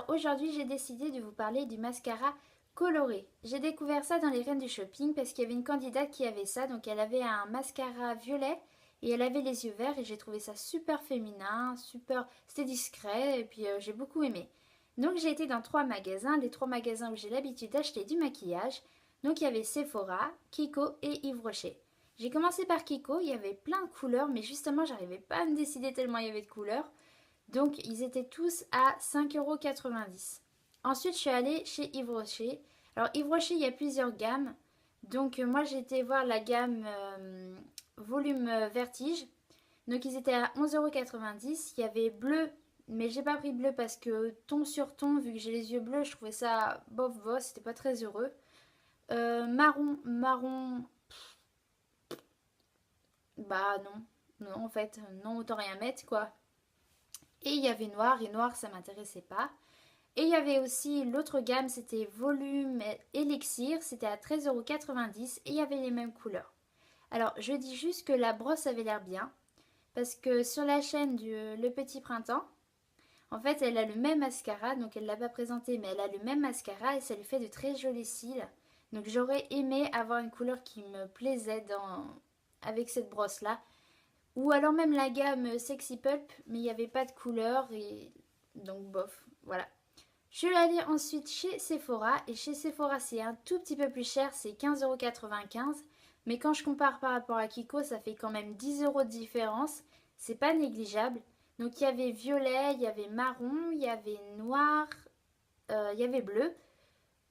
aujourd'hui j'ai décidé de vous parler du mascara coloré. J'ai découvert ça dans les Reines du Shopping parce qu'il y avait une candidate qui avait ça. Donc elle avait un mascara violet et elle avait les yeux verts et j'ai trouvé ça super féminin, super... C'était discret et puis j'ai beaucoup aimé. Donc j'ai été dans 3 magasins, les 3 magasins où j'ai l'habitude d'acheter du maquillage. Donc il y avait Sephora, Kiko et Yves Rocher. J'ai commencé par Kiko, il y avait plein de couleurs mais justement j'arrivais pas à me décider tellement il y avait de couleurs. Donc ils étaient tous à 5,90 €. Ensuite je suis allée chez Yves Rocher. Alors Yves Rocher il y a plusieurs gammes. Donc moi j'ai été voir la gamme volume Vertige. Donc ils étaient à 11,90 €. Il y avait bleu, mais j'ai pas pris bleu parce que ton sur ton, vu que j'ai les yeux bleus, je trouvais ça bof bof, c'était pas très heureux. Marron, bah non. Non en fait, non autant rien mettre quoi. Et il y avait noir, et noir ça m'intéressait pas. Et il y avait aussi l'autre gamme, c'était volume élixir, c'était à 13,90 € et il y avait les mêmes couleurs. Alors je dis juste que la brosse avait l'air bien, parce que sur la chaîne du Le Petit Printemps, en fait elle a le même mascara, donc elle ne l'a pas présenté, mais elle a le même mascara et ça lui fait de très jolis cils. Donc j'aurais aimé avoir une couleur qui me plaisait avec cette brosse là. Ou alors même la gamme Sexy Pulp, mais il n'y avait pas de couleur et donc bof, voilà. Je suis allée ensuite chez Sephora et chez Sephora c'est un tout petit peu plus cher, c'est 15,95 €. Mais quand je compare par rapport à Kiko, ça fait quand même 10 € de différence. C'est pas négligeable. Donc il y avait violet, il y avait marron, il y avait noir, il y avait bleu.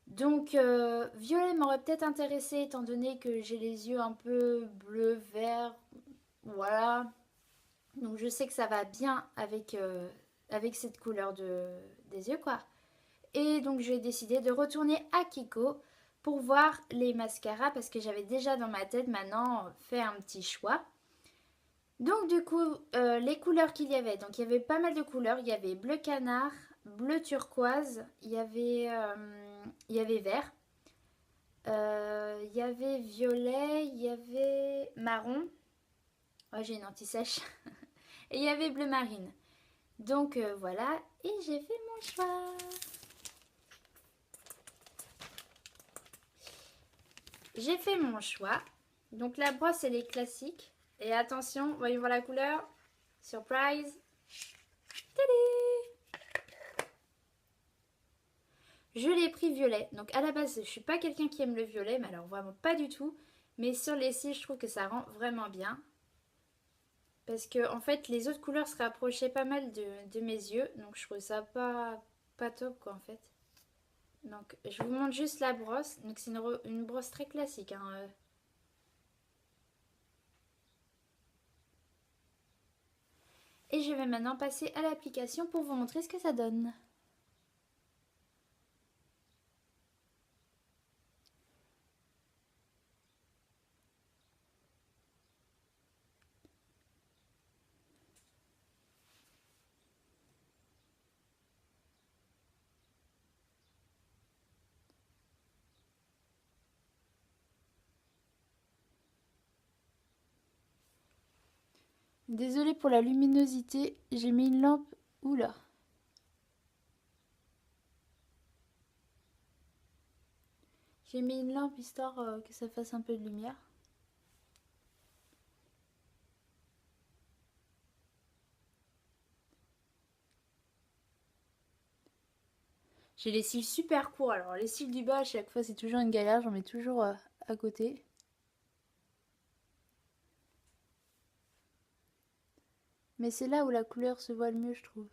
Donc violet m'aurait peut-être intéressé étant donné que j'ai les yeux un peu bleu, vert. Voilà. Donc je sais que ça va bien avec cette couleur des yeux quoi. Et donc j'ai décidé de retourner à Kiko pour voir les mascaras parce que j'avais déjà dans ma tête maintenant fait un petit choix. Donc du coup, les couleurs qu'il y avait, donc il y avait pas mal de couleurs. Il y avait bleu canard, bleu turquoise, il y avait vert, il y avait violet, il y avait marron. Oh, j'ai une anti-sèche. Et il y avait bleu marine. Donc voilà, et j'ai fait mon choix. J'ai fait mon choix. Donc la brosse, elle est classique. Et attention, voyons voir la couleur. Surprise. Tadé! Je l'ai pris violet. Donc à la base, je suis pas quelqu'un qui aime le violet, mais alors vraiment pas du tout. Mais sur les cils, je trouve que ça rend vraiment bien. Parce que en fait, les autres couleurs se rapprochaient pas mal de mes yeux. Donc je trouve ça pas top quoi en fait. Donc je vous montre juste la brosse. Donc c'est une brosse très classique, hein. Et je vais maintenant passer à l'application pour vous montrer ce que ça donne. Désolée pour la luminosité, j'ai mis une lampe. Oula. J'ai mis une lampe histoire que ça fasse un peu de lumière. J'ai les cils super courts. Alors les cils du bas, à chaque fois, c'est toujours une galère. J'en mets toujours à côté. Mais c'est là où la couleur se voit le mieux, je trouve.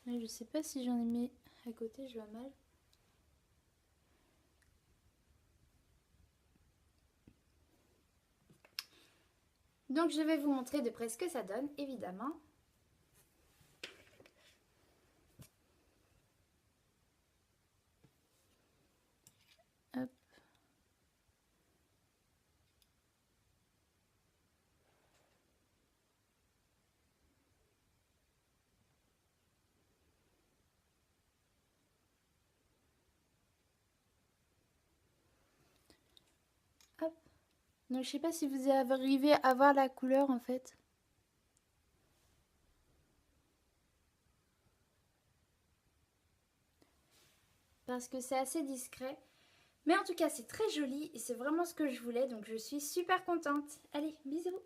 Mais je sais pas si j'en ai mis à côté, je vois mal. Donc je vais vous montrer de près ce que ça donne, évidemment. Hop. Hop. Donc je sais pas si vous arrivez à voir la couleur en fait. Parce que c'est assez discret. Mais en tout cas, c'est très joli et c'est vraiment ce que je voulais. Donc je suis super contente. Allez, bisous!